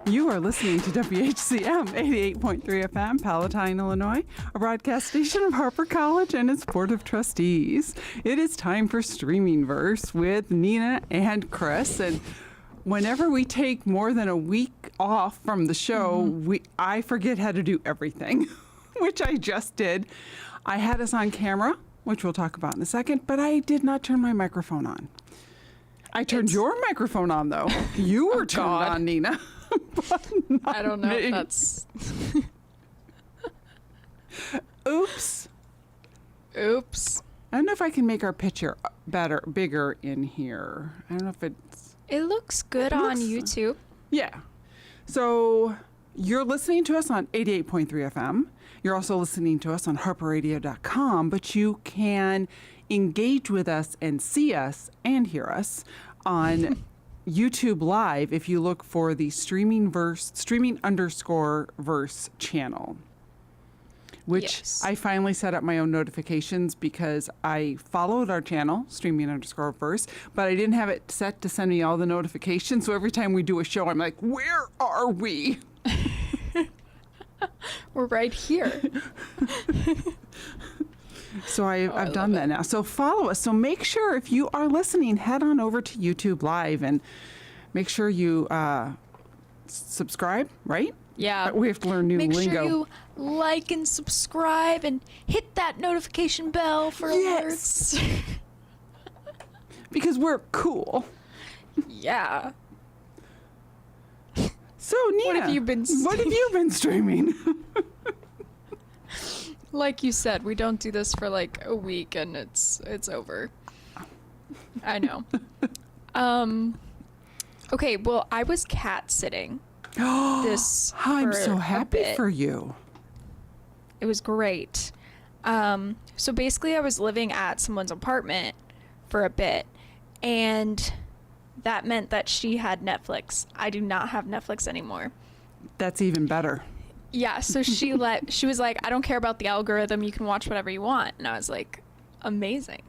You are listening to WHCM 88.3 FM, Palatine, Illinois, a broadcast station of Harper College and its Board of Trustees. It is time for Streaming Verse with Nina and Chris. And whenever we take more than a week off from the show, I forget how to do everything, which I just did. I had us on camera, which we'll talk about in a second, but I did not turn my microphone on. I turned your microphone on, though. You were turned on, Nina. I don't know if that's... Oops. Oops. I don't know if I can make our picture bigger in here. I don't know if it's... It looks good on YouTube. Yeah. So you're listening to us on 88.3 FM. You're also listening to us on harperradio.com, but you can engage with us and see us and hear us on YouTube Live if you look for the streaming _ verse channel, which I finally set up my own notifications because I followed our channel, streaming _ verse, but I didn't have it set to send me all the notifications. So every time we do a show, I'm like, where are we? We're right here. So I've done that now. So follow us. So make sure if you are listening, head on over to YouTube Live and make sure you subscribe, right? Yeah. We have to learn new lingo. Make sure you like and subscribe and hit that notification bell for alerts. Because we're cool. Yeah. So Nina, what have you been streaming? Like you said, we don't do this for like a week and it's over. I know. Okay, well, I was cat sitting this I'm so happy for you. It was great. So basically I was living at someone's apartment for a bit, and that meant that she had Netflix. I do not have Netflix anymore. That's even better. Yeah, so she was like, I don't care about the algorithm, you can watch whatever you want. And I was like, amazing.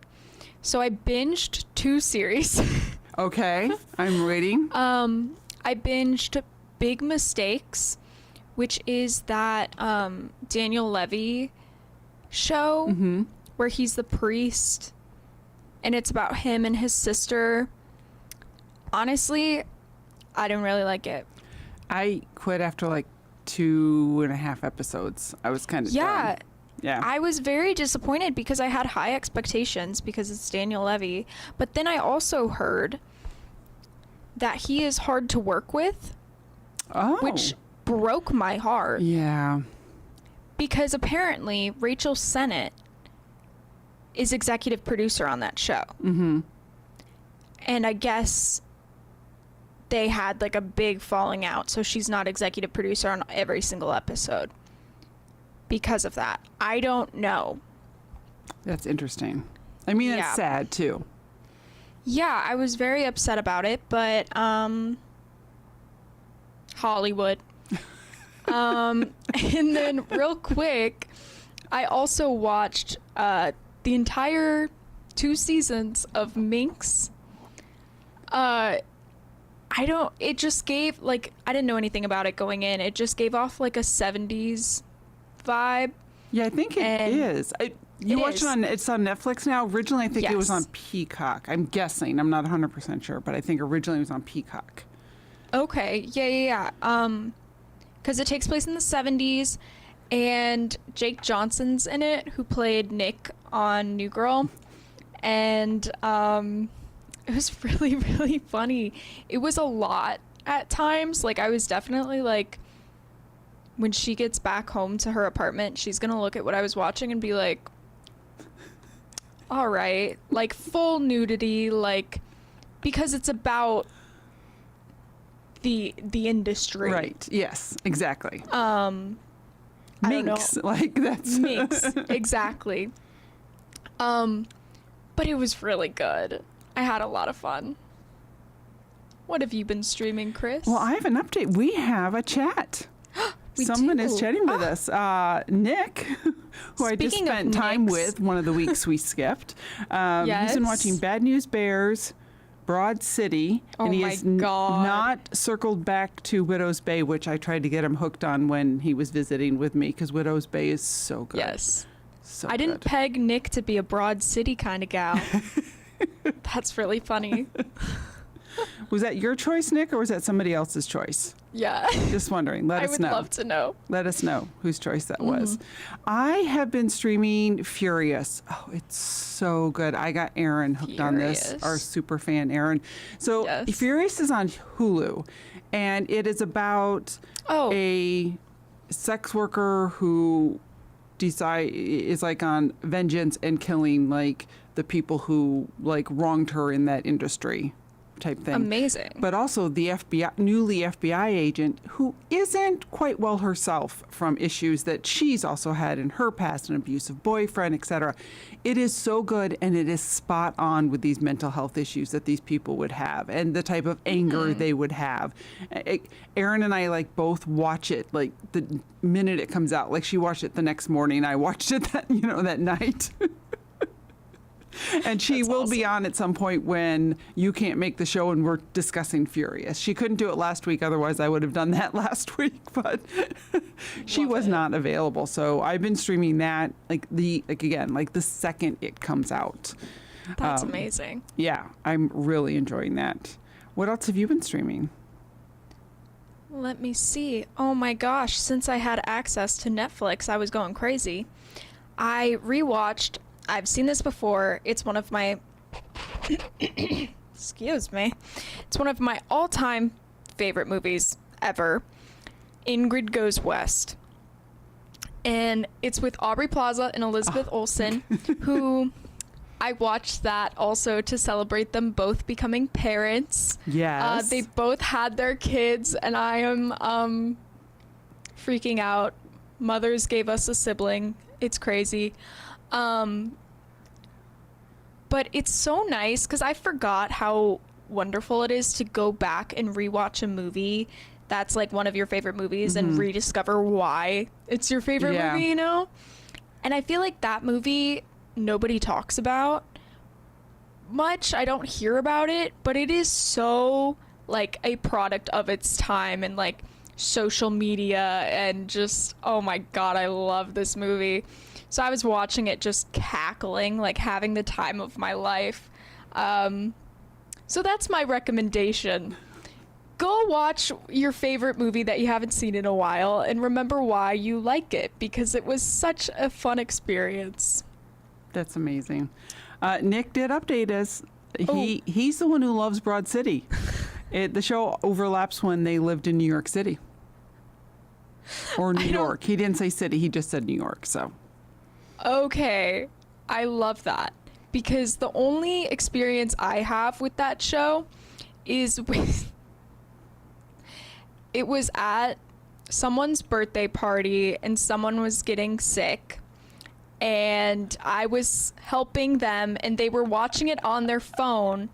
So I binged 2 series. Okay, I'm waiting. I binged Big Mistakes, which is that Daniel Levy show where he's the priest, and it's about him and his sister. Honestly, I didn't really like it. I quit after like 2.5 episodes. I was kind of done. Yeah. I was very disappointed because I had high expectations because it's Daniel Levy. But then I also heard that he is hard to work with, which broke my heart. Yeah. Because apparently Rachel Sennett is executive producer on that show. Mm-hmm. And I guess they had like a big falling out, so she's not executive producer on every single episode because of that. I don't know. That's interesting. I mean, it's sad too. Yeah, I was very upset about it, but Hollywood. And then real quick, I also watched the entire 2 seasons of Minx. It just gave, like, I didn't know anything about it going in. It just gave off like a 70s vibe. Yeah, I think it is. You watch it on, it's on Netflix now. Originally, I think it was on Peacock. I'm guessing. I'm not 100% sure, but I think originally it was on Peacock. Okay. Yeah. Because it takes place in the 70s, and Jake Johnson's in it, who played Nick on New Girl. And it was really, really funny. It was a lot at times. Like, I was definitely like, when she gets back home to her apartment, she's going to look at what I was watching and be like, all right, like full nudity, like, because it's about the industry. Right. Yes, exactly. I don't Minx, know. like that's Minx, exactly. But it was really good. I had a lot of fun. What have you been streaming, Chris? Well, I have an update. We have a chat. Someone is chatting with us. Nick, who I just Speaking of spent time Nicks. with one of the weeks we skipped. He's been Yes. watching Bad News Bears, Broad City, Oh and he my has God. not circled back to Widow's Bay, which I tried to get him hooked on when he was visiting with me, because Widow's Bay is so good. Yes. So I didn't good. peg Nick to be a Broad City kind of gal. That's really funny. Was that your choice, Nick, or was that somebody else's choice? Yeah. Just wondering. Let I us would know. love to know. Let us know whose choice that was. I have been streaming Furious. Oh, it's so good. I got Aaron hooked on this, Furious. our super fan Aaron. So Yes. Furious is on Hulu, and it is about Oh. a sex worker who is like on vengeance and killing like the people who like wronged her in that industry type thing. Amazing. But also the newly FBI agent who isn't quite well herself from issues that she's also had in her past, an abusive boyfriend, etc. It is so good, and it is spot on with these mental health issues that these people would have and the type of anger they would have. Erin and I like both watch it like the minute it comes out. Like she watched it the next morning. I watched it that night. And she That's will be awesome. on at some point when you can't make the show and we're discussing Furious. She couldn't do it last week, otherwise I would have done that last week, but she Love was it. not available. So I've been streaming that like the second it comes out. That's amazing. Yeah, I'm really enjoying that. What else have you been streaming? Let me see. Oh my gosh, since I had access to Netflix, I was going crazy. I rewatched, I've seen this before. It's one of my excuse me. It's one of my all-time favorite movies ever. Ingrid Goes West. And it's with Aubrey Plaza and Elizabeth Olsen, who I watched that also to celebrate them both becoming parents. Yes. They both had their kids, and I am freaking out. Mothers gave us a sibling. It's crazy. But it's so nice because I forgot how wonderful it is to go back and rewatch a movie that's like one of your favorite movies and rediscover why it's your favorite Yeah. movie, you know? And I feel like that movie nobody talks about much. I don't hear about it, but it is so like a product of its time and like social media and just, oh my God, I love this movie. So I was watching it just cackling, like having the time of my life. So that's my recommendation. Go watch your favorite movie that you haven't seen in a while and remember why you like it, because it was such a fun experience. That's amazing. Nick did update us. He's the one who loves Broad City. The show overlaps when they lived in New York City. Or New York. He didn't say city, he just said New York, so. Okay, I love that, because the only experience I have with that show is with it was at someone's birthday party and someone was getting sick and I was helping them and they were watching it on their phone,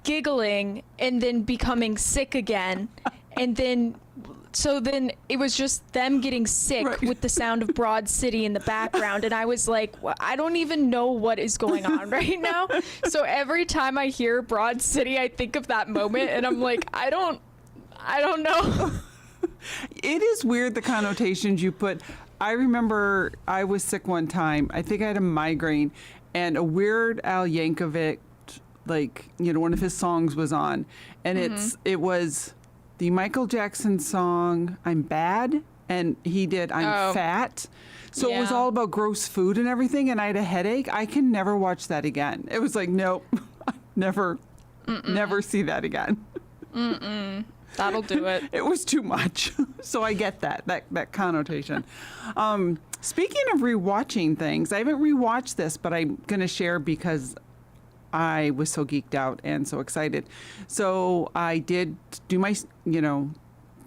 giggling and then becoming sick again, and then it was just them getting sick Right. with the sound of Broad City in the background. And I was like, I don't even know what is going on right now. So every time I hear Broad City, I think of that moment and I'm like, I don't know. It is weird the connotations you put. I remember I was sick one time. I think I had a migraine and a Weird Al Yankovic, like, one of his songs was on. And it was the Michael Jackson song "I'm Bad," and he did "I'm Fat." So it was Yeah. all about gross food and everything, and I had a headache. I can never watch that again. It was like, nope, never see that again. That'll do it. It was too much. So I get that connotation. Speaking of rewatching things, I haven't rewatched this, but I'm going to share because I was so geeked out and so excited. So I did do my,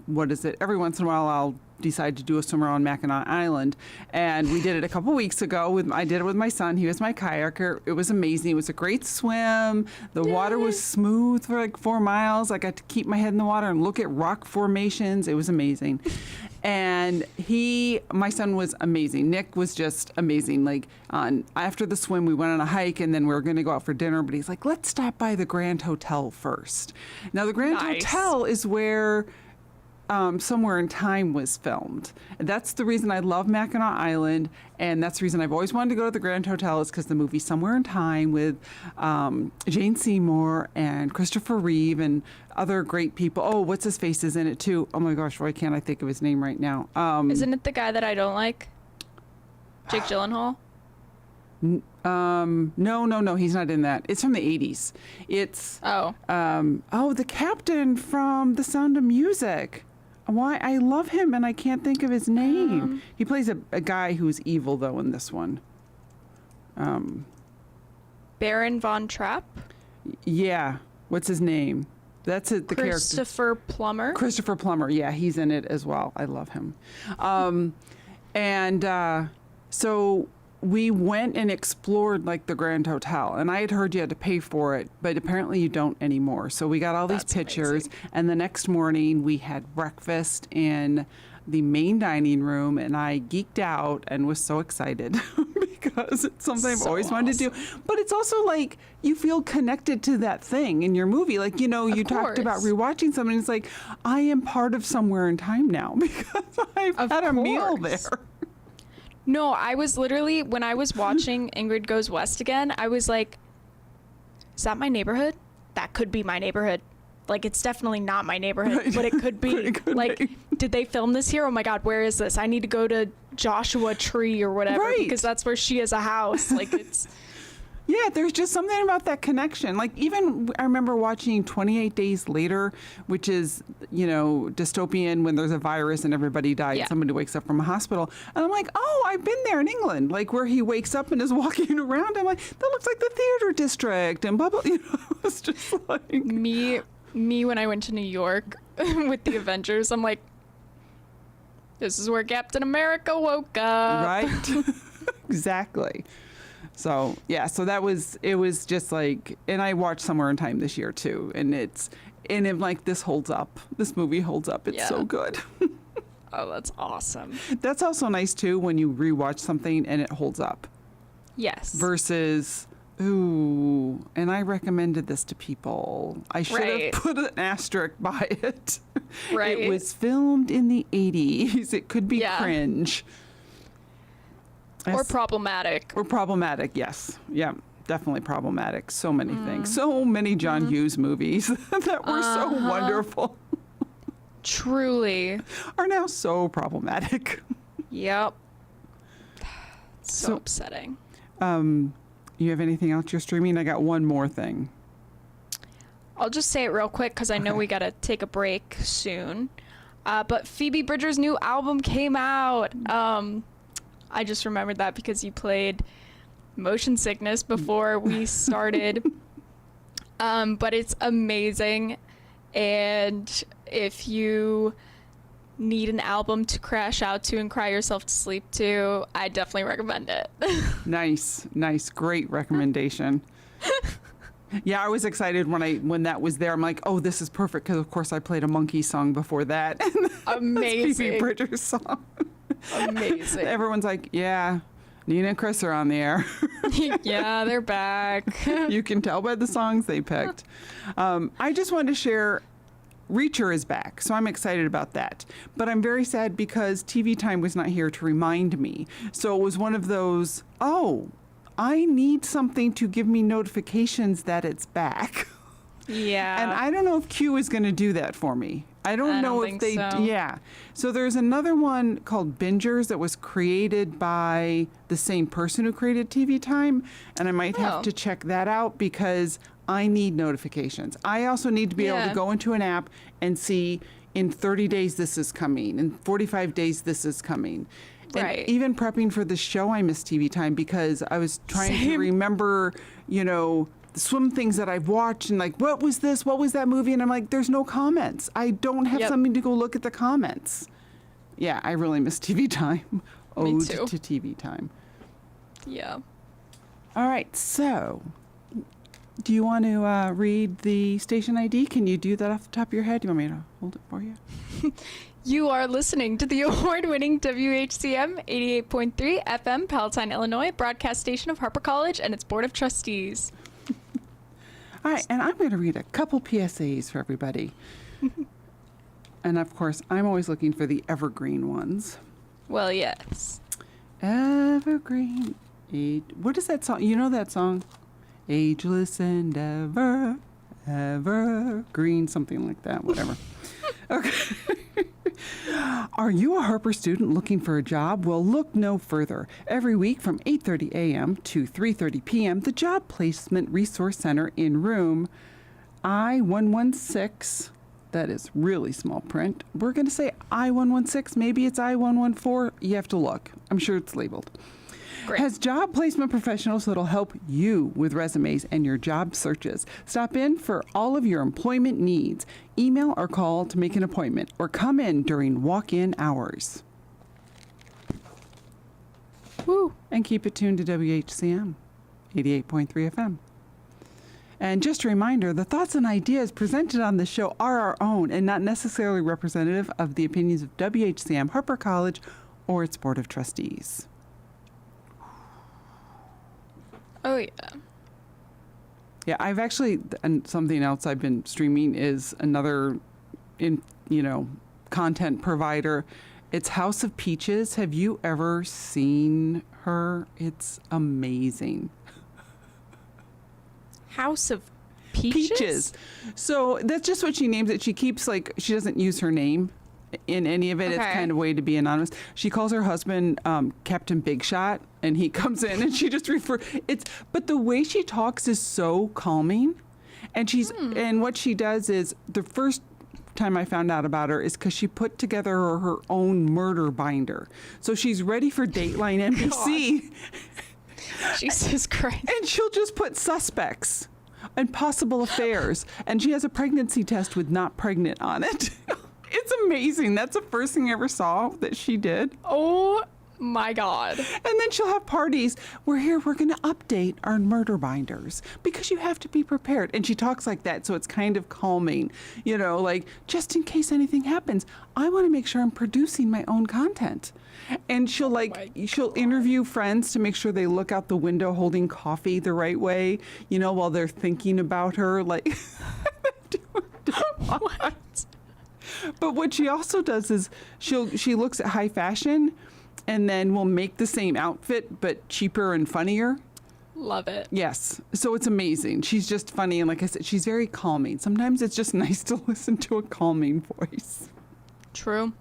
what is it? Every once in a while I'll decide to do a swim around Mackinac Island, and we did it a couple weeks ago. I did it with my son. He was my kayaker. It was amazing. It was a great swim. The water was smooth for like 4 miles. I got to keep my head in the water and look at rock formations. It was amazing. And my son was amazing. Nick was just amazing. Like after the swim, we went on a hike, and then we were going to go out for dinner. But he's like, let's stop by the Grand Hotel first. Now the Grand Hotel is where Somewhere in Time was filmed. And that's the reason I love Mackinac Island, and that's the reason I've always wanted to go to the Grand Hotel, is because the movie Somewhere in Time with Jane Seymour and Christopher Reeve and other great people. Oh, what's his face is in it too. Oh my gosh, why can't I think of his name right now? Isn't it the guy that I don't like? Jake Gyllenhaal? No, he's not in that. It's from the 80s. It's the captain from The Sound of Music. Why I love him and I can't think of his name. He plays a guy who's evil though in this one. Baron Von Trapp? Yeah. What's his name? That's it. The Christopher Plummer. Christopher Plummer. Yeah, he's in it as well. I love him. So we went and explored like the Grand Hotel, and I had heard you had to pay for it, but apparently you don't anymore. So we got all these pictures, and the next morning we had breakfast in the main dining room, and I geeked out and was so excited because it's something I've always wanted to do. But it's also like you feel connected to that thing in your movie. Like, you talked about rewatching something. It's like, I am part of Somewhere in Time now because I've had a meal there. No, I was literally, when I was watching Ingrid Goes West again, I was like, is that my neighborhood? That could be my neighborhood. Like, it's definitely not my neighborhood, right. But it could be. Did they film this here? Oh my God, where is this? I need to go to Joshua Tree or whatever, because that's where she has a house. Like, it's... Yeah, there's just something about that connection. Like, even I remember watching 28 Days Later, which is, dystopian when there's a virus and everybody died. Yeah. Somebody wakes up from a hospital. And I'm like, oh, I've been there in England. Like, where he wakes up and is walking around. I'm like, that looks like the theater district and blah, blah. It's just like... Me, when I went to New York with the Avengers, I'm like, this is where Captain America woke up. Right? Exactly. So, yeah, it was just like, and I watched Somewhere in Time this year too, and I'm like, this holds up. This movie holds up. It's so good. Oh, that's awesome. That's also nice too when you rewatch something and it holds up. Yes. Versus, ooh, and I recommended this to people. I should have put an asterisk by it. Right. It was filmed in the 80s. It could be cringe. Or problematic. Or problematic, yes. Yeah, definitely problematic. So many things. So many John Hughes movies that were so wonderful. Truly. Are now so problematic. Yep. So upsetting. You have anything else you're streaming? I got one more thing. I'll just say it real quick because I know we got to take a break soon. But Phoebe Bridgers' new album came out. I just remembered that because you played Motion Sickness before we started. But it's amazing. And if you need an album to crash out to and cry yourself to sleep to, I definitely recommend it. Nice. Great recommendation. Yeah, I was excited when that was there. I'm like, oh, this is perfect because, of course, I played a Monkey song before that. Amazing. Phoebe Bridgers' song. Amazing. Everyone's like, yeah, Nina and Chris are on the air. Yeah, they're back. You can tell by the songs they picked. I just wanted to share, Reacher is back, so I'm excited about that. But I'm very sad because TV Time was not here to remind me. So it was one of those, I need something to give me notifications that it's back. Yeah. And I don't know if Q is going to do that for me. I don't know if they, so. yeah. So there's another one called Bingers that was created by the same person who created TV Time. And I might have to check that out because I need notifications. I also need to be able to go into an app and see in 30 days this is coming, in 45 days this is coming. Right. And even prepping for the show, I missed TV Time because I was trying to remember, you know, the swim things that I've watched and like, what was this? What was that movie? And I'm like, there's no comments. I don't have something to go look at the comments. Yeah, I really miss TV Time. Ode too. to TV Time. Yeah. All right, so do you want to read the station ID? Can you do that off the top of your head? Do you want me to hold it for you? You are listening to the award-winning WHCM 88.3 FM, Palatine, Illinois, broadcast station of Harper College and its Board of Trustees. All right, and I'm going to read a couple PSAs for everybody. And of course, I'm always looking for the evergreen ones. Well, yes. Evergreen. What is that song? You know that song? Ageless and evergreen, something like that, whatever. Okay. Are you a Harper student looking for a job? Well, look no further. Every week from 8:30 a.m. to 3:30 p.m., the Job Placement Resource Center in room I-116, that is really small print. We're going to say I-116, maybe it's I-114. You have to look. I'm sure it's labeled. Great. Has job placement professionals that'll help you with resumes and your job searches. Stop in for all of your employment needs. Email or call to make an appointment or come in during walk-in hours. Woo! And keep it tuned to WHCM 88.3 FM. And just a reminder, the thoughts and ideas presented on this show are our own and not necessarily representative of the opinions of WHCM, Harper College, or its Board of Trustees. Oh, yeah. Yeah, I've actually, and something else I've been streaming is another, content provider. It's House of Peaches. Have you ever seen her? It's amazing. House of Peaches? So that's just what she names it. She keeps she doesn't use her name in any of it. It's kind of a way to be anonymous. She calls her husband Captain Big Shot, and he comes in and she just but the way she talks is so calming. And and what she does is, the first time I found out about her is because she put together her own murder binder. So she's ready for Dateline NBC. Jesus Christ. And she'll just put suspects and possible affairs. And she has a pregnancy test with not pregnant on it. It's amazing. That's the first thing I ever saw that she did. Oh my God. And then she'll have parties. We're going to update our murder binders because you have to be prepared. And she talks like that, so it's kind of calming. Just in case anything happens, I want to make sure I'm producing my own content. And she'll interview friends to make sure they look out the window holding coffee the right way, while they're thinking about her. What? But what she also does is she looks at high fashion and then will make the same outfit but cheaper and funnier. Love it. Yes. So it's amazing. She's just funny, and like I said, she's very calming. Sometimes it's just nice to listen to a calming voice. True.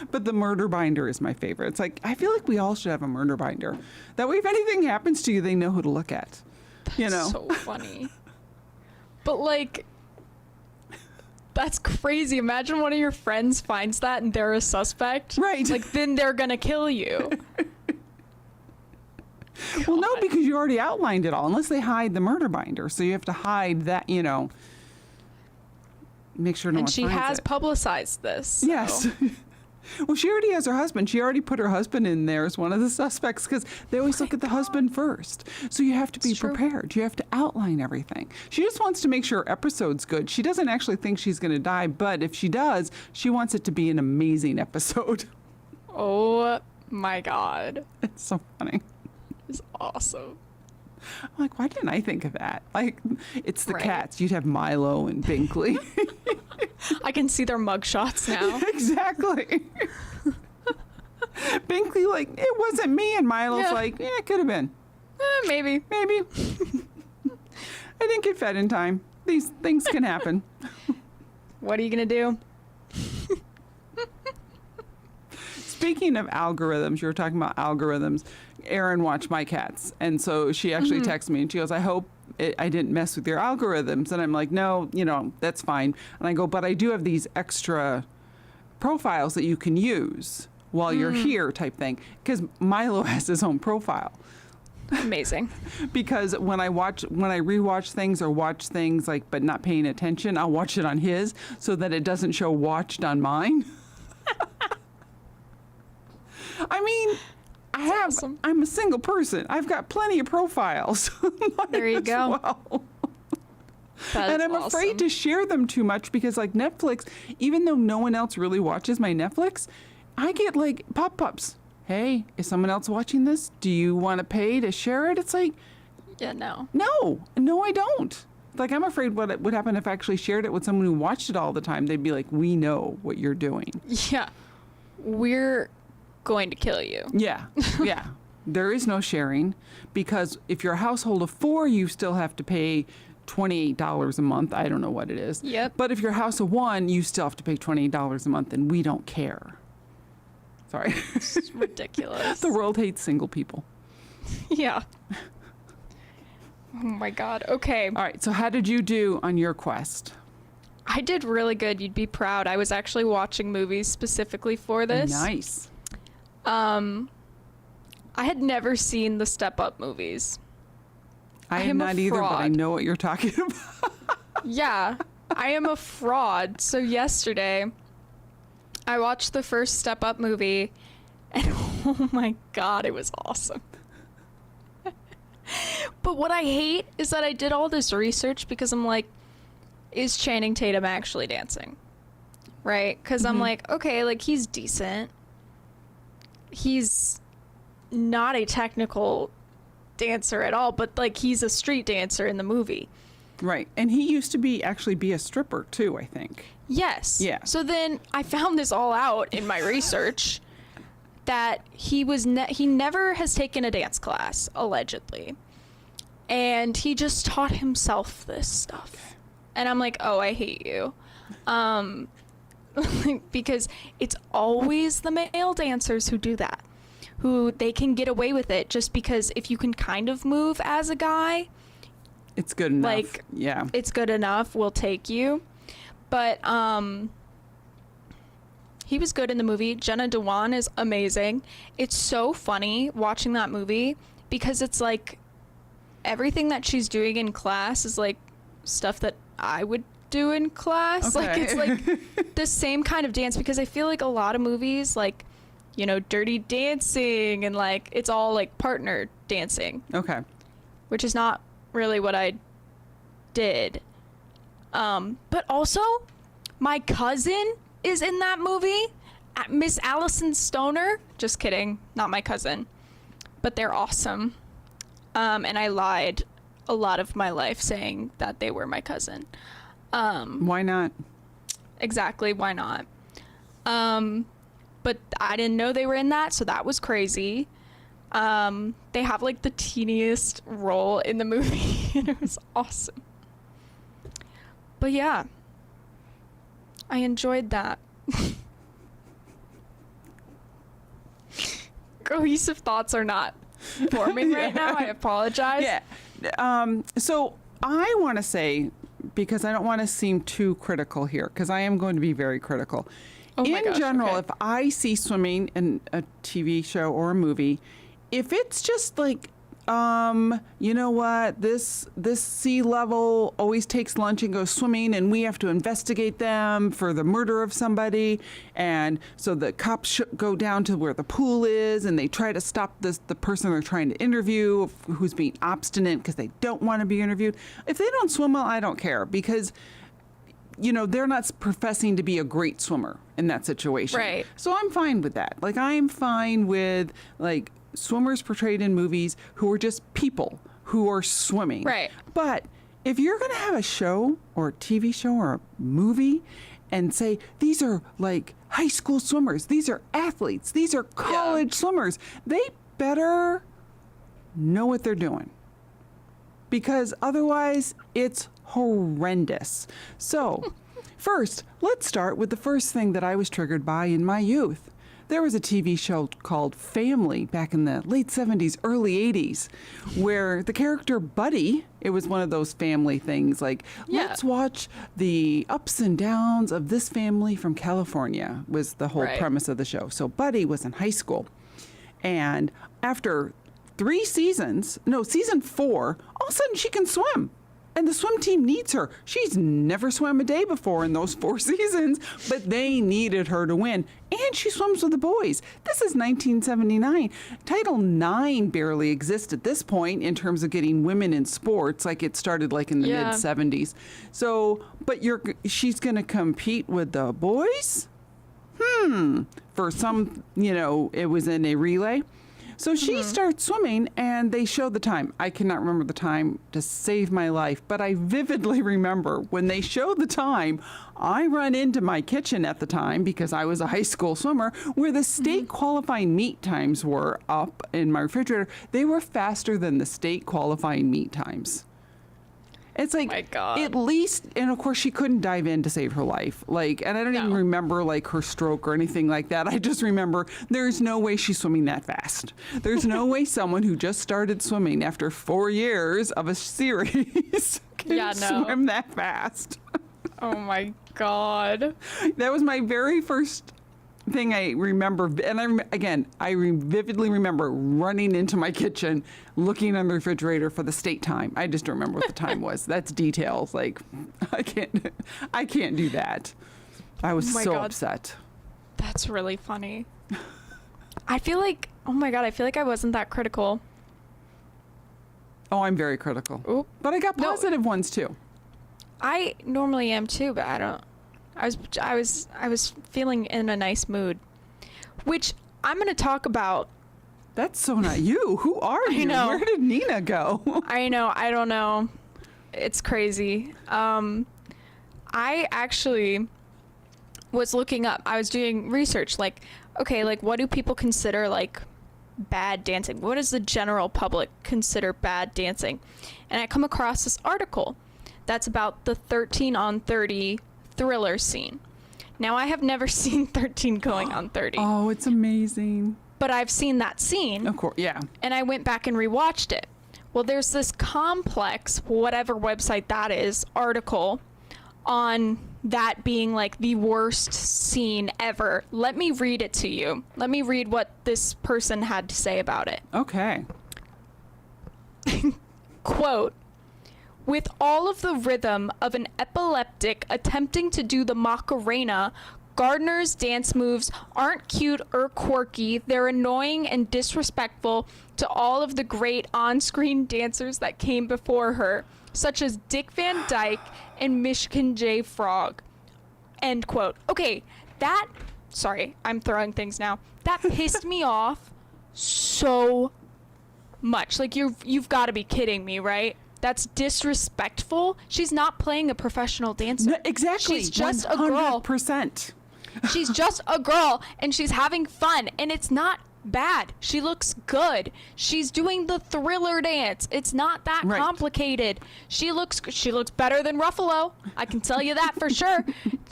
But the murder binder is my favorite. It's I feel like we all should have a murder binder. That way if anything happens to you, they know who to look at. That's so funny. But that's crazy. Imagine one of your friends finds that and they're a suspect. Right. Then they're going to kill you. Well, no, because you already outlined it all, unless they hide the murder binder. So you have to hide that, make sure no one finds it. And she has publicized this. So. Yes. Well, she already has her husband. She already put her husband in there as one of the suspects because they always look at the husband first. So you have to be prepared. You have to outline everything. She just wants to make sure her episode's good. She doesn't actually think she's going to die, but if she does, she wants it to be an amazing episode. Oh my God. It's so funny. It's awesome. I'm like, why didn't I think of that? It's the cats. You'd have Milo and Binkley. I can see their mugshots now. Exactly. Binkley, it wasn't me. And Milo's it could have been. Maybe. I didn't get fed in time. these things can happen. What are you going to do? Speaking of algorithms, you were talking about algorithms. Erin watched My Cats, and so she actually texted me and she goes, I hope I didn't mess with your algorithms. And I'm like, no, that's fine. And I go, but I do have these extra profiles that you can use while you're here type thing, because Milo has his own profile. Amazing. Because when I rewatch things or watch things like but not paying attention, I'll watch it on his so that it doesn't show watched on mine. I mean, awesome. I'm a single person. I've got plenty of profiles. There you go. Well. That And is I'm awesome. afraid to share them too much because like Netflix, even though no one else really watches my Netflix, I get like pop-ups. Hey, is someone else watching this? Do you want to pay to share it? It's like, Yeah, no. no, I don't. Like, I'm afraid what would happen if I actually shared it with someone who watched it all the time. They'd be like, we know what you're doing. Yeah. We're going to kill you. Yeah, yeah. There is no sharing because if you're a household of 4, you still have to pay $28 a month. I don't know what it is. Yep. But if you're a house of 1, you still have to pay $28 a month, and we don't care. Sorry. It's ridiculous. The world hates single people. Yeah. Oh my God. Okay. All right. So how did you do on your quest? I did really good. You'd be proud. I was actually watching movies specifically for this. Nice. I had never seen the Step Up movies. I am am a not either, but I fraud. know what you're talking about. Yeah, I am a fraud. So yesterday, I watched the first Step Up movie, and oh my God, it was awesome. But what I hate is that I did all this research because I'm like, is Channing Tatum actually dancing? Right? Because I'm like, okay, like he's decent. He's not a technical dancer at all, but like he's a street dancer in the movie. Right. And he used to be a stripper too, I think. Yes. Yeah. So then I found this all out in my research that he never has taken a dance class, allegedly. And he just taught himself this stuff. And I'm like, oh, I hate you. Because it's always the male dancers who do that, who they can get away with it just because if you can kind of move as a guy, It's good enough. like, yeah. it's good enough, we'll take you. But he was good in the movie. Jenna Dewan is amazing. It's so funny watching that movie because it's like everything that she's doing in class is like stuff that I would do in class. Okay. Like it's like the same kind of dance because I feel like a lot of movies like, you know, Dirty Dancing and like it's all like partner dancing, Okay. which is not really what I did. But also my cousin is in that movie, Miss Allison Stoner. Just kidding, not my cousin, but they're awesome. And I lied a lot of my life saying that they were my cousin. Why not? Exactly, why not? But I didn't know they were in that, so that was crazy. They have like the teeniest role in the movie and it was awesome. But yeah, I enjoyed that. Cohesive thoughts are not forming right now. I apologize. Yeah. So I want to say, because I don't want to seem too critical here, because I am going to be very critical. Oh my in gosh, general, okay. if I see swimming in a TV show or a movie, if it's just like, you know what, this sea level always takes lunch and goes swimming, and we have to investigate them for the murder of somebody, and so the cops go down to where the pool is, and they try to stop the person they're trying to interview who's being obstinate because they don't want to be interviewed. If they don't swim well, I don't care, because you know, they're not professing to be a great swimmer in that situation. Right. So I'm fine with that. Like, I'm fine with, like, swimmers portrayed in movies who are just people who are swimming. Right. But if you're going to have a show or a TV show or a movie and say, these are, like, high school swimmers, these are athletes, these are college swimmers, they better know what they're doing. Because otherwise, it's horrendous. So, first, let's start with the first thing that I was triggered by in my youth. There was a TV show called Family back in the late 70s, early 80s, where the character Buddy, it was one of those family things like, let's watch the ups and downs of this family from California, was the whole premise of the show. So Buddy was in high school. And after season 4, all of a sudden she can swim. And the swim team needs her. She's never swam a day before in those 4 seasons, but they needed her to win. And she swims with the boys. This is 1979. Title IX barely exists at this point in terms of getting women in sports. Like it started like in the mid 70s. So, but she's going to compete with the boys? For some, it was in a relay. So she starts swimming, and they show the time. I cannot remember the time to save my life, but I vividly remember when they show the time, I run into my kitchen at the time, because I was a high school swimmer, where the state qualifying meet times were up in my refrigerator. They were faster than the state qualifying meet times. It's like, my God. At least, and of course she couldn't dive in to save her life. Like, and I don't even remember like her stroke or anything like that. I just remember there's no way she's swimming that fast. There's no way someone who just started swimming after 4 years of a series can swim that fast. Oh my God. That was my very first thing I remember, and I vividly remember running into my kitchen, looking in the refrigerator for the state time. I just don't remember what the time was. That's details. Like, I can't do that. I was upset. That's really funny. I feel like, oh my God, I feel like I wasn't that critical. Oh, I'm very critical. Oop. But I got positive ones too. I normally am too, but I don't. I was feeling in a nice mood, which I'm going to talk about. That's so not you. Who are you? know. Where did Nina go? I know. I don't know. It's crazy. I actually was looking up. I was doing research. Like, okay, like what do people consider like bad dancing? What does the general public consider bad dancing? And I come across this article that's about the 13 on 30 Thriller scene. Now, I have never seen 13 going on 30. Oh, it's amazing. But I've seen that scene. Of course, yeah. And I went back and rewatched it. Well, there's this complex, whatever website that is, article on that being like the worst scene ever. Let me read it to you. Let me read what this person had to say about it. Okay. Quote, with all of the rhythm of an epileptic attempting to do the Macarena, Gardner's dance moves aren't cute or quirky. They're annoying and disrespectful to all of the great on-screen dancers that came before her, such as Dick Van Dyke and Michigan J. Frog. End quote. Okay, sorry, I'm throwing things now. That pissed me off so much. Like, you've got to be kidding me, right? That's disrespectful. She's not playing a professional dancer. No, exactly. She's just a girl. 100%. She's just a girl, and she's having fun, and it's not bad. She looks good. She's doing the Thriller dance. It's not that complicated. She looks better than Ruffalo. I can tell you that for sure.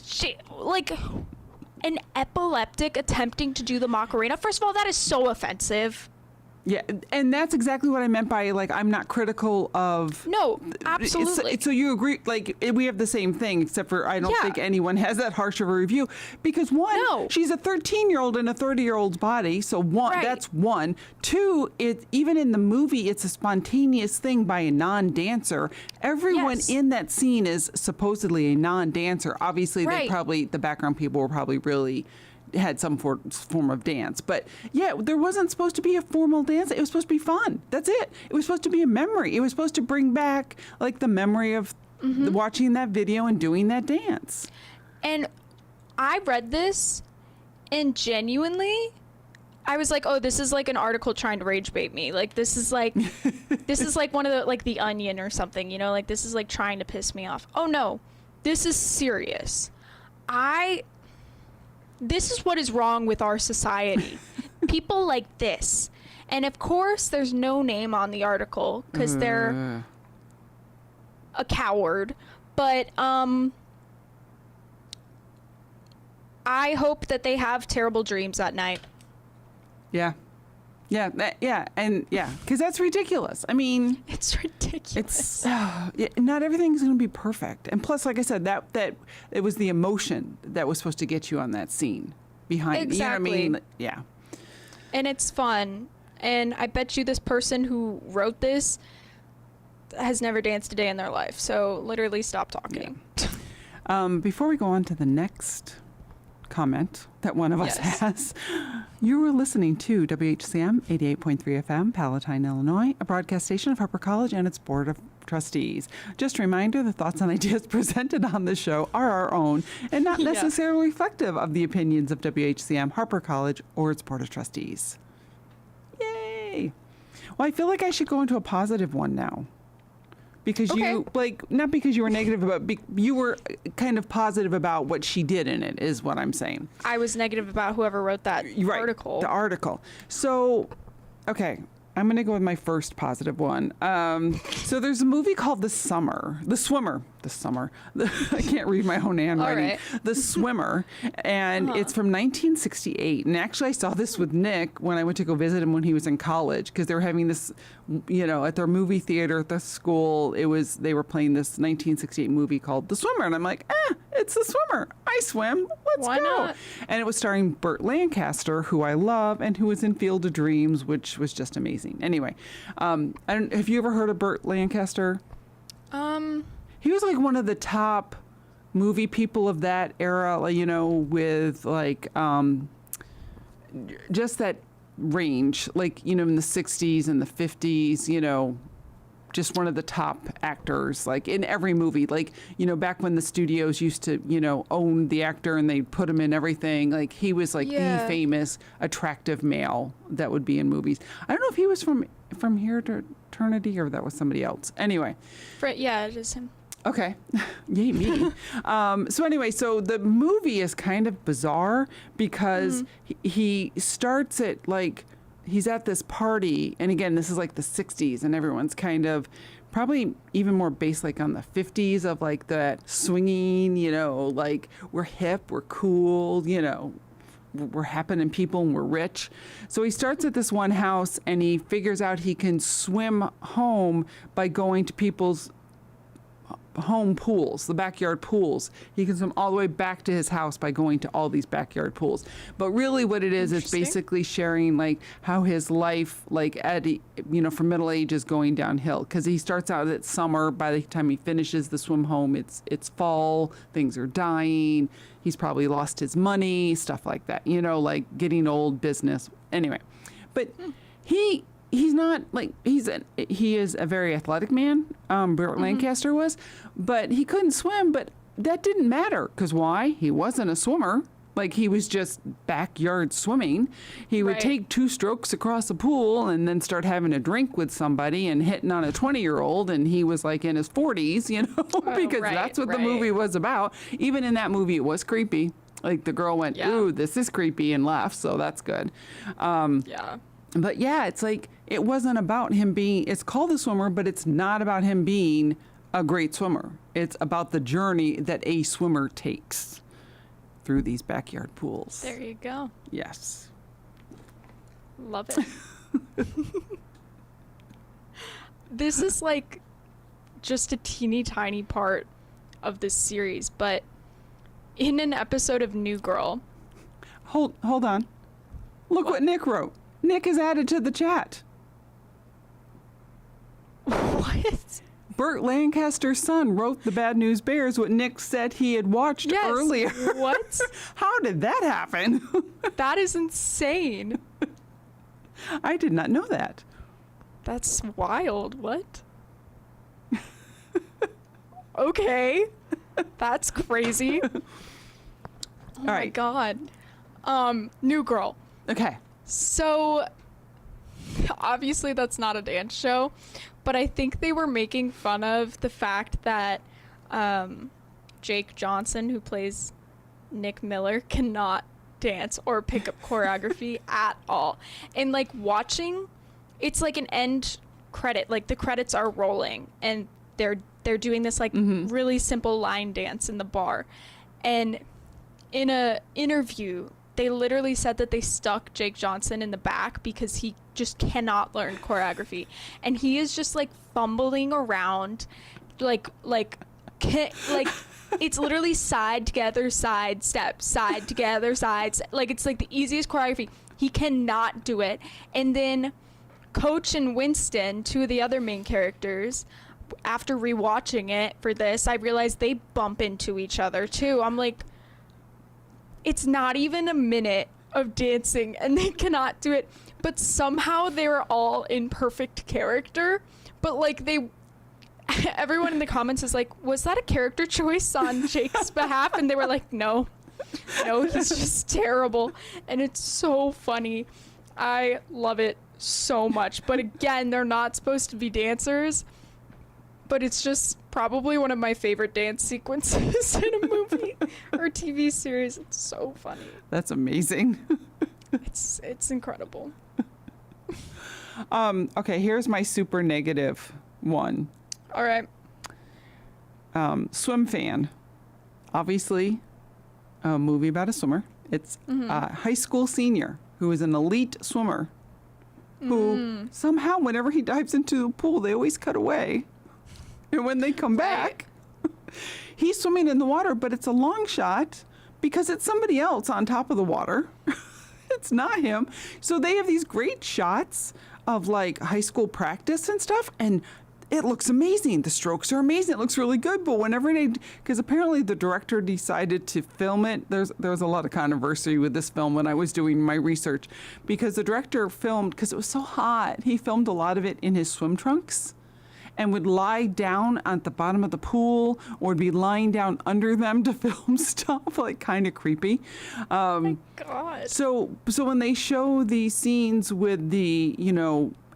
She, like, an epileptic attempting to do the Macarena. First of all, that is so offensive. Yeah, and that's exactly what I meant by, like, I'm not critical of... No, absolutely. So you agree, like, we have the same thing, except for I don't think anyone has that harsh of a review. Because one, she's a 13-year-old in a 30-year-old's body, so that's one. Two, even in the movie, it's a spontaneous thing by a non-dancer. Everyone in that scene is supposedly a non-dancer. Obviously, the background people were probably really... had some form of dance, but there wasn't supposed to be a formal dance. It was supposed to be fun. That's it. It was supposed to be a memory. It was supposed to bring back like the memory of watching that video and doing that dance. And I read this, and genuinely, I was like, oh, this is like an article trying to rage bait me. Like, this is like one of the, like The Onion or something, you know, like this is like trying to piss me off. Oh no, this is serious. This is what is wrong with our society. People like this. And of course, there's no name on the article because they're a coward, but I hope that they have terrible dreams at night. Yeah. Yeah, because that's ridiculous. I mean, It's ridiculous. it's not everything's going to be perfect. And plus, like I said, that it was the emotion that was supposed to get you on that scene behind. Exactly. You know what I mean? Yeah. And it's fun. And I bet you this person who wrote this has never danced a day in their life. So literally stop talking. Before we go on to the next comment that one of us Yes. has, you were listening to WHCM 88.3 FM, Palatine, Illinois, a broadcast station of Harper College and its Board of Trustees. Just a reminder, the thoughts and ideas presented on this show are our own and not Yeah. necessarily reflective of the opinions of WHCM, Harper College, or its Board of Trustees. Yay! Well, I feel like I should go into a positive one now. Because you, not because you were negative about, you were kind of positive about what she did in it, is what I'm saying. I was negative about whoever wrote that Right, article. the article. So, okay, I'm going to go with my first positive one. So there's a movie called The Swimmer. I can't read my own handwriting. All right. The Swimmer, and it's from 1968. And actually, I saw this with Nick when I went to go visit him when he was in college, because they were having this, at their movie theater at the school. They were playing this 1968 movie called The Swimmer, and I'm like, it's The Swimmer. I swim. Let's Why go. not? And it was starring Burt Lancaster, who I love, and who was in Field of Dreams, which was just amazing. Anyway, have you ever heard of Burt Lancaster? He was like one of the top movie people of that era, with just that range, in the 60s and the 50s, just one of the top actors, in every movie, back when the studios used to, own the actor and they'd put him in everything. He was the famous, attractive male that would be in movies. I don't know if he was from Here to Eternity or that was somebody else. Anyway. Yeah, it is him. Okay. Yay, me. So the movie is kind of bizarre because he starts at he's at this party. And again, this is the 60s and everyone's kind of probably even more based on the 50s of that swinging, we're hip, we're cool, we're happening people and we're rich. So he starts at this one house and he figures out he can swim home by going to people's home pools, the backyard pools. He can swim all the way back to his house by going to all these backyard pools. But really what it is basically sharing how his life from middle age is going downhill, because he starts out at summer. By the time he finishes the swim home, it's fall, things are dying, he's probably lost his money, stuff like that, getting old, business. Anyway, but he's not he is a very athletic man. Burt Lancaster was, but he couldn't swim. But that didn't matter, because why? He wasn't a swimmer. He was just backyard swimming. He would take 2 strokes across the pool and then start having a drink with somebody and hitting on a 20-year-old, and he was in his 40s, because that's what the movie was about. Even in that movie, it was creepy. The girl went, "Ooh, this is creepy," and left. So that's good. But yeah, it's it wasn't about him being, it's called The Swimmer, but it's not about him being a great swimmer. It's about the journey that a swimmer takes through these backyard pools. There you go. Yes. Love it. This is just a teeny tiny part of this series, but in an episode of New Girl. Hold on. Look what Nick wrote. Nick is added to the chat. What? Burt Lancaster's son wrote The Bad News Bears, what Nick said he had watched earlier. What? How did that happen? That is insane. I did not know that. That's wild. What? Okay. That's crazy. Oh my right. God. New Girl. Okay. So, obviously that's not a dance show, but I think they were making fun of the fact that Jake Johnson, who plays Nick Miller, cannot dance or pick up choreography at all. And watching, it's an end credit, the credits are rolling and they're they're doing this like really simple line dance in the bar. And in a interview, they literally said that they stuck Jake Johnson in the back because he just cannot learn choreography. And he is just like fumbling around like it's literally side together, side step, side together, sides. Like it's like the easiest choreography. He cannot do it. And then Coach and Winston, two of the other main characters, after rewatching it for this, I realized they bump into each other too. I'm like, it's not even a minute of dancing and they cannot do it. But somehow they were all in perfect character. But like everyone in the comments is like, was that a character choice on Jake's behalf? And they were like, no, he's just terrible. And it's so funny. I love it so much. But again, they're not supposed to be dancers. But it's just probably one of my favorite dance sequences in a movie or TV series. It's so funny. That's amazing. It's incredible. Okay, here's my super negative one. All right. Swim Fan. Obviously, a movie about a swimmer. It's a high school senior who is an elite swimmer who somehow, whenever he dives into the pool, they always cut away. And when they come back, he's swimming in the water, but it's a long shot because it's somebody else on top of the water. It's not him. So they have these great shots of like high school practice and stuff, and it looks amazing. The strokes are amazing. It looks really good. But whenever because apparently the director decided to film it, there was a lot of controversy with this film when I was doing my research, because the director filmed, because it was so hot, he filmed a lot of it in his swim trunks and would lie down at the bottom of the pool or would be lying down under them to film stuff, like kind of creepy. Oh my God. So when they show these scenes with the,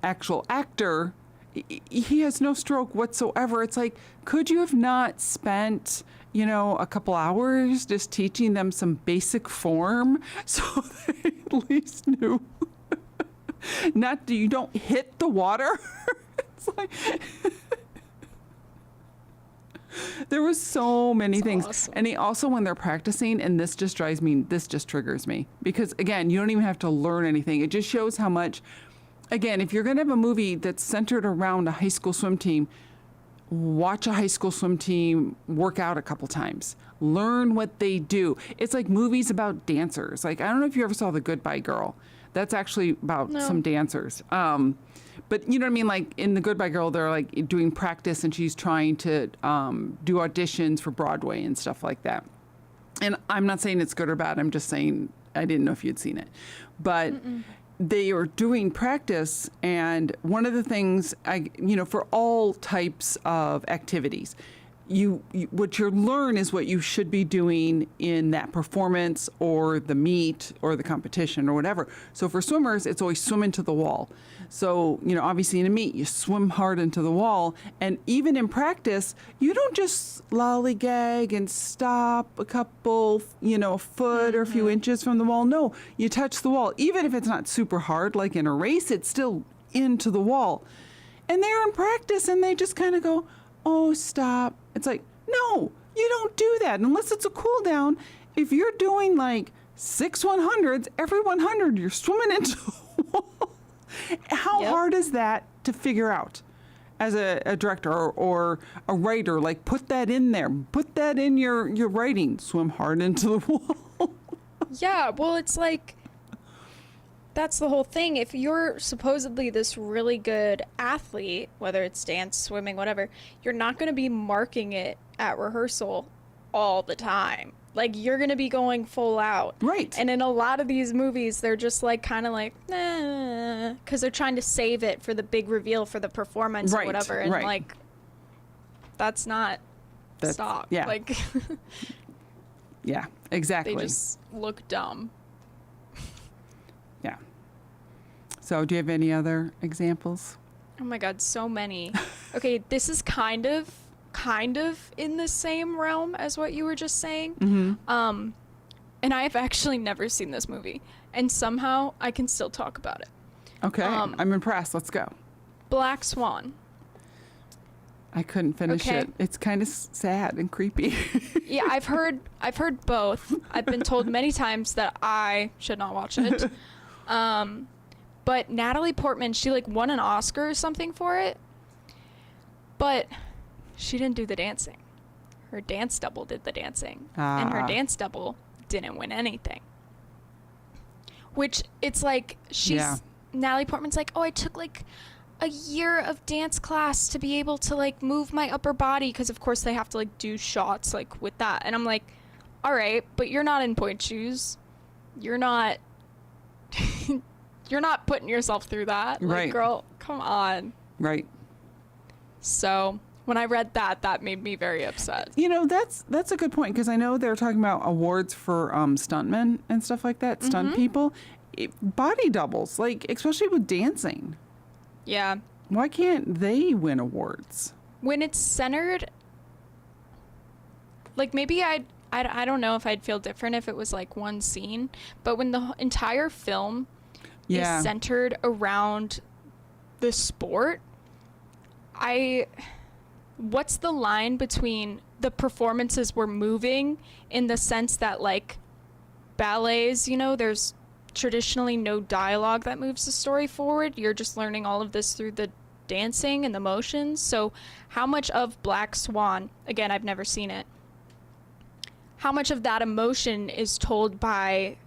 actual actor, he has no stroke whatsoever. It's like, could you have not spent, a couple hours just teaching them some basic form so they at least knew not you don't hit the water? It's like there was so many things. Awesome. And he also, when they're practicing, and this just triggers me, because again, you don't even have to learn anything. It just shows how much, again, if you're going to have a movie that's centered around a high school swim team, watch a high school swim team work out a couple times. Learn what they do. It's like movies about dancers. Like, I don't know if you ever saw The Goodbye Girl. That's actually about some dancers. But you know what I mean? Like in The Goodbye Girl, they're like doing practice and she's trying to do auditions for Broadway and stuff like that. And I'm not saying it's good or bad. I'm just saying I didn't know if you'd seen it. But they are doing practice, and one of the things for all types of activities, what you learn is what you should be doing in that performance or the meet or the competition or whatever. So for swimmers, it's always swim into the wall. So, obviously in a meet, you swim hard into the wall. And even in practice, you don't just lollygag and stop a couple, a foot or a few inches from the wall. No, you touch the wall. Even if it's not super hard, like in a race, it's still into the wall. And they're in practice and they just kind of go, oh, stop. It's like, no, you don't do that unless it's a cool down. If you're doing like 6 100s, every 100 you're swimming into the wall. How hard is that to figure out as a director or a writer? Like, put that in there. Put that in your writing. Swim hard into the wall. Yeah, well, it's like, that's the whole thing. If you're supposedly this really good athlete, whether it's dance, swimming, whatever, you're not going to be marking it at rehearsal all the time. Like, you're going to be going full out. Right. And in a lot of these movies, they're just like kind of like, nah, because they're trying to save it for the big reveal for the performance or whatever. And like, that's not stock. Yeah. Like, yeah, exactly. They just look dumb. Yeah. So do you have any other examples? Oh my God, so many. Okay, this is kind of in the same realm as what you were just saying. And I have actually never seen this movie, and somehow I can still talk about it. Okay, I'm impressed. Let's go. Black Swan. I couldn't finish Okay. it. It's kind of sad and creepy. Yeah, I've heard both. I've been told many times that I should not watch it. But Natalie Portman, she like won an Oscar or something for it. But she didn't do the dancing. Her dance double did the dancing. And her dance double didn't win anything. Which it's like Natalie Portman's like, "Oh, I took like a year of dance class to be able to like move my upper body," because of course they have to like do shots like with that. And I'm like, all right, but you're not in point shoes. You're not you're not putting yourself through that. Like, Right. girl, come on. Right. So when I read that, that made me very upset. You know, that's a good point, because I know they're talking about awards for stuntmen and stuff like that, stunt people. Body doubles, like, especially with dancing. Yeah. Why can't they win awards? When it's centered, like maybe I don't know if I'd feel different if it was like one scene, but when the entire film is centered around the sport, what's the line between the performances were moving in the sense that like ballets, you know, there's traditionally no dialogue that moves the story forward. You're just learning all of this through the dancing and the motions. So how much of Black Swan, again, I've never seen it, how much of that emotion is told by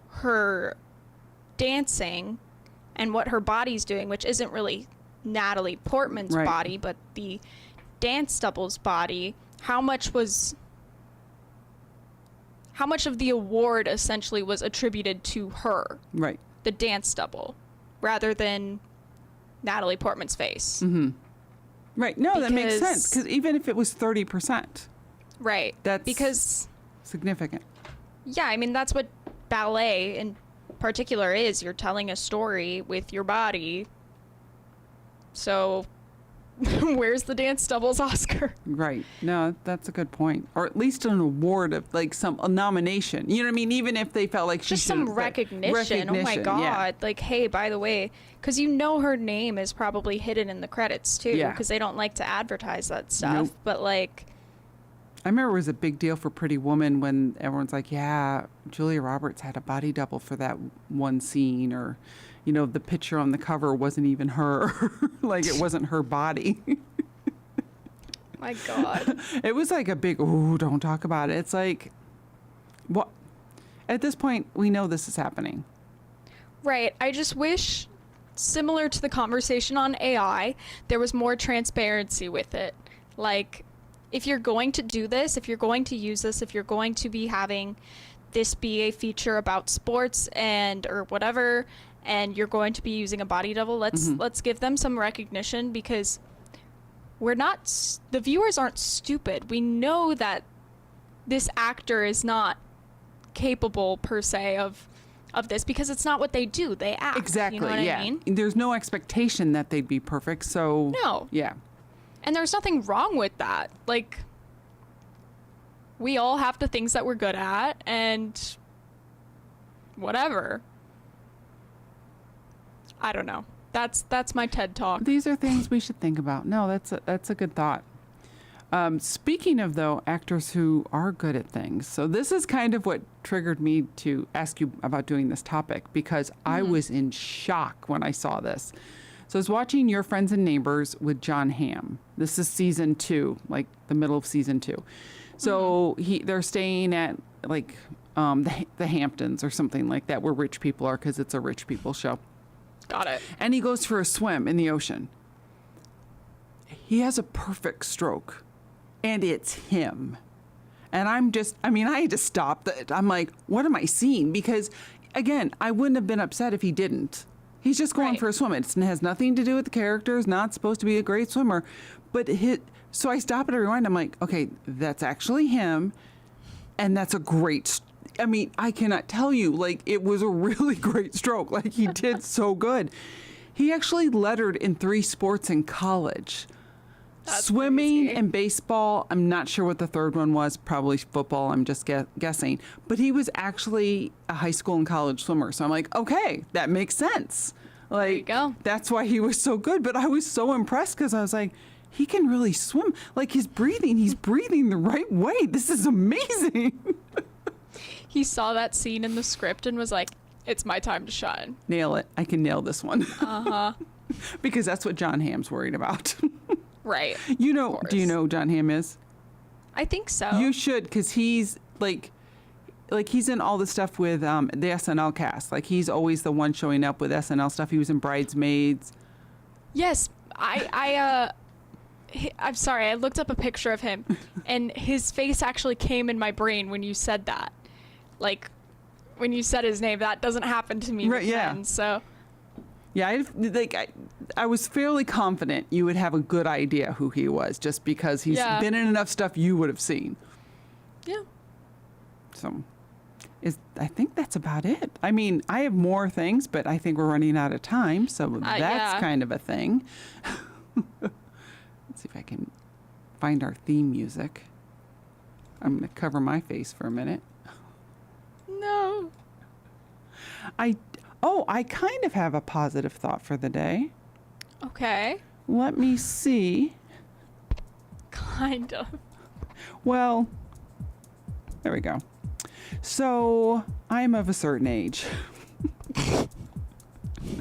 her dancing and what her body's doing, which isn't really Natalie Portman's body, but the dance double's body. How much of the award essentially was attributed to her, Right. the dance double, rather than Natalie Portman's face? Mm-hmm. Right. No, that makes Because- sense, because even if it was 30%, Right. that's Because, significant. yeah, I mean, that's what ballet in particular is. You're telling a story with your body. So where's the dance doubles Oscar? Right. No, that's a good point. Or at least an award of like a nomination. You know what I mean? Even if they felt like she Just should some recognition. Oh my God. Yeah. Like, hey, by the way, because you know her name is probably hidden in the credits too, Yeah. because they don't like to advertise that stuff. Nope. But like, I remember it was a big deal for Pretty Woman when everyone's like, yeah, Julia Roberts had a body double for that one scene, or, you know, the picture on the cover wasn't even her. Like, it wasn't her body. my God. It was like a big, ooh, don't talk about it. It's like, what? At this point, we know this is happening. Right. I just wish, similar to the conversation on AI, there was more transparency with it. Like, if you're going to do this, if you're going to use this, if you're going to be having this be a feature about sports and or whatever, and you're going to be using a body double, let's give them some recognition, because the viewers aren't stupid. We know that this actor is not capable per se of this, because it's not what they do. They act. Exactly. You know what yeah. I mean? There's no expectation that they'd be perfect. So No. Yeah. And there's nothing wrong with that. Like, we all have the things that we're good at, and whatever. I don't know. That's my TED talk. These are things we should think about. No, that's a good thought. Speaking of, though, actors who are good at things. So this is kind of what triggered me to ask you about doing this topic, because I was in shock when I saw this. So I was watching Your Friends and Neighbors with John Hamm. This is season 2, like the middle of season 2. So they're staying at like the Hamptons or something like that, where rich people are, because it's a rich people show. Got it. And he goes for a swim in the ocean. He has a perfect stroke, and it's him. And I had to stop. I'm like, what am I seeing? Because, again, I wouldn't have been upset if he didn't. He's just going for a swim. It has nothing to do with the character. He's not supposed to be a great swimmer. But so I stop and I rewind. I'm like, okay, that's actually him. And that's a great, I cannot tell you, like, it was a really great stroke. Like, he did so good. He actually lettered in 3 sports in college. That's Swimming crazy. and baseball. I'm not sure what the third one was. Probably football. I'm just guessing. But he was actually a high school and college swimmer. So I'm like, okay, that makes sense. Like, you go. that's why he was so good. But I was so impressed, because I was like, he can really swim. Like he's breathing the right way. This is amazing. He saw that scene in the script and was like, it's my time to shine. Nail it. I can nail this one. Uh-huh. Because that's what John Hamm's worried about. Right. Do you know who John Hamm is? I think so. You should, because he's like he's in all the stuff with the SNL cast. Like he's always the one showing up with SNL stuff. He was in Bridesmaids. Yes. I'm sorry. I looked up a picture of him and his face actually came in my brain when you said that. Like when you said his name, that doesn't happen to me. Right. Yeah. Friends, so. Yeah, I was fairly confident you would have a good idea who he was, just because he's been in enough stuff you would have seen. Yeah. So, I think that's about it. I mean, I have more things, but I think we're running out of time, so that's kind of a thing. Let's see if I can find our theme music. I'm going to cover my face for a minute. No. I kind of have a positive thought for the day. Okay. Let me see. Kind of. Well, there we go. So, I'm of a certain age.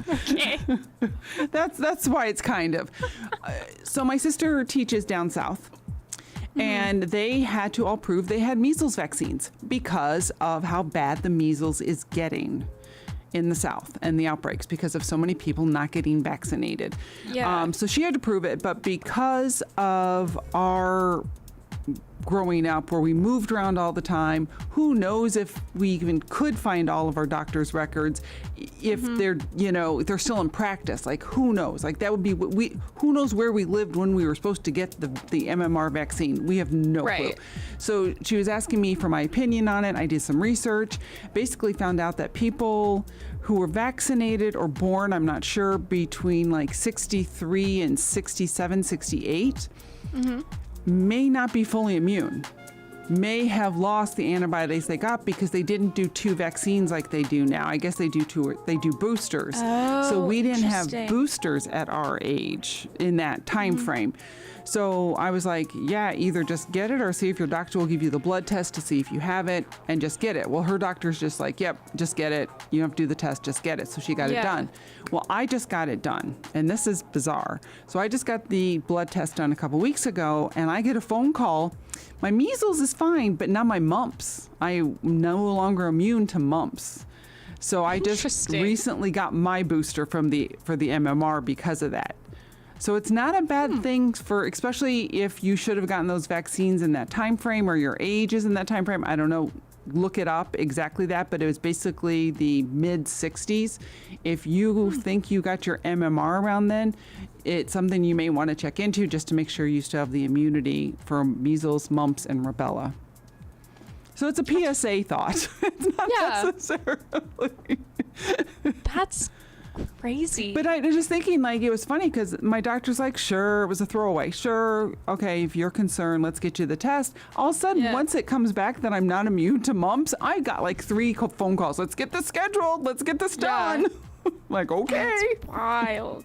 Okay. That's why it's kind of. So my sister teaches down south. And they had to all prove they had measles vaccines because of how bad the measles is getting in the South and the outbreaks because of so many people not getting vaccinated. Yeah. So she had to prove it, but because of our growing up where we moved around all the time, who knows if we even could find all of our doctor's records if they're, if they're still in practice. Like, who knows? Like, that would be who knows where we lived when we were supposed to get the MMR vaccine. We have no clue. So she was asking me for my opinion on it. I did some research, basically found out that people who were vaccinated or born, I'm not sure, between like 63 and 67, 68, may not be fully immune, may have lost the antibodies they got because they didn't do 2 vaccines like they do now. I guess they do boosters. So we didn't have boosters at our age in that time frame. So I was like, yeah, either just get it or see if your doctor will give you the blood test to see if you have it and just get it. Well, her doctor's just like, yep, just get it. You don't have to do the test, just get it. So she got it done. Well, I just got it done. And this is bizarre. So I just got the blood test done a couple weeks ago and I get a phone call. My measles is fine, but now my mumps. I'm no longer immune to mumps. So I just recently got my booster for the MMR because of that. So it's not a bad thing for, especially if you should have gotten those vaccines in that time frame or your age is in that time frame. I don't know, look it up exactly that, but it was basically the mid 60s. If you think you got your MMR around then, it's something you may want to check into just to make sure you still have the immunity for measles, mumps, and rubella. So it's a PSA thought. It's not necessarily. That's crazy. But I was just thinking, like, it was funny because my doctor's like, sure, it was a throwaway. Sure, okay, if you're concerned, let's get you the test. All of a sudden, once it comes back that I'm not immune to mumps, I got like 3 phone calls. Let's get this scheduled. Let's get this done. Like, okay. That's wild.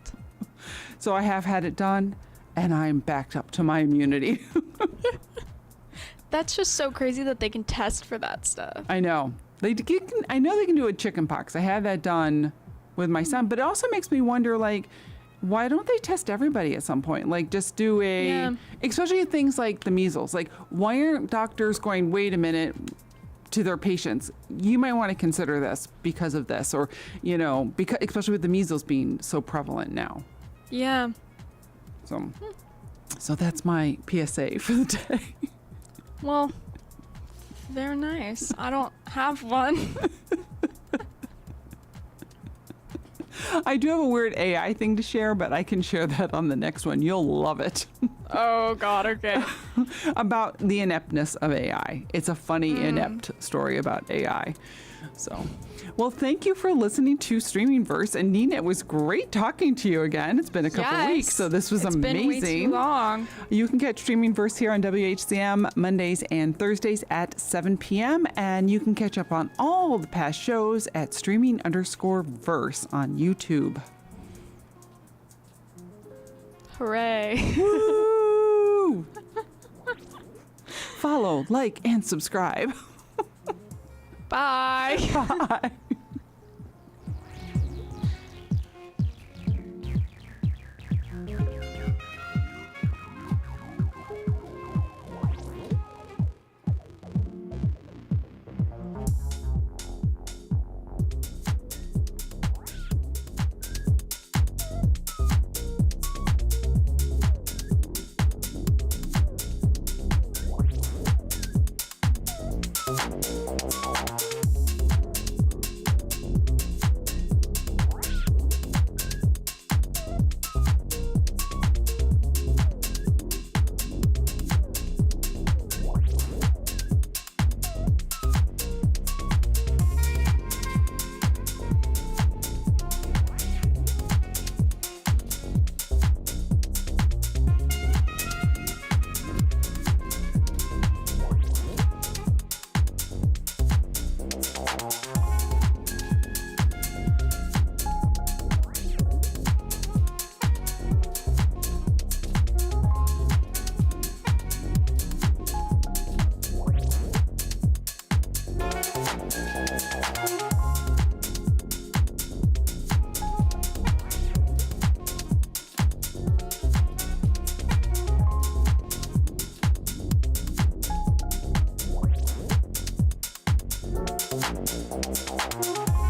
So I have had it done, and I'm backed up to my immunity. That's just so crazy that they can test for that stuff. I know. I know they can do a chicken pox. I had that done with my son, but it also makes me wonder, like, why don't they test everybody at some point? Like, just do especially things like the measles. Like, why aren't doctors going, wait a minute, to their patients? You might want to consider this because of this, or, because especially with the measles being so prevalent now. Yeah. So that's my PSA for the day. Well, very nice. I don't have one. I do have a weird AI thing to share, but I can share that on the next one. You'll love it. Oh, God, okay. About the ineptness of AI. It's a funny, inept story about AI. So, well, thank you for listening to Streaming Verse. And Nina, it was great talking to you again. It's been a couple weeks, so this was amazing. It's been way too long. You can catch Streaming Verse here on WHCM Mondays and Thursdays at 7 p.m. And you can catch up on all the past shows at streaming_verse on YouTube. Hooray. Woo! Woo! Follow, like, and subscribe. Bye. Bye.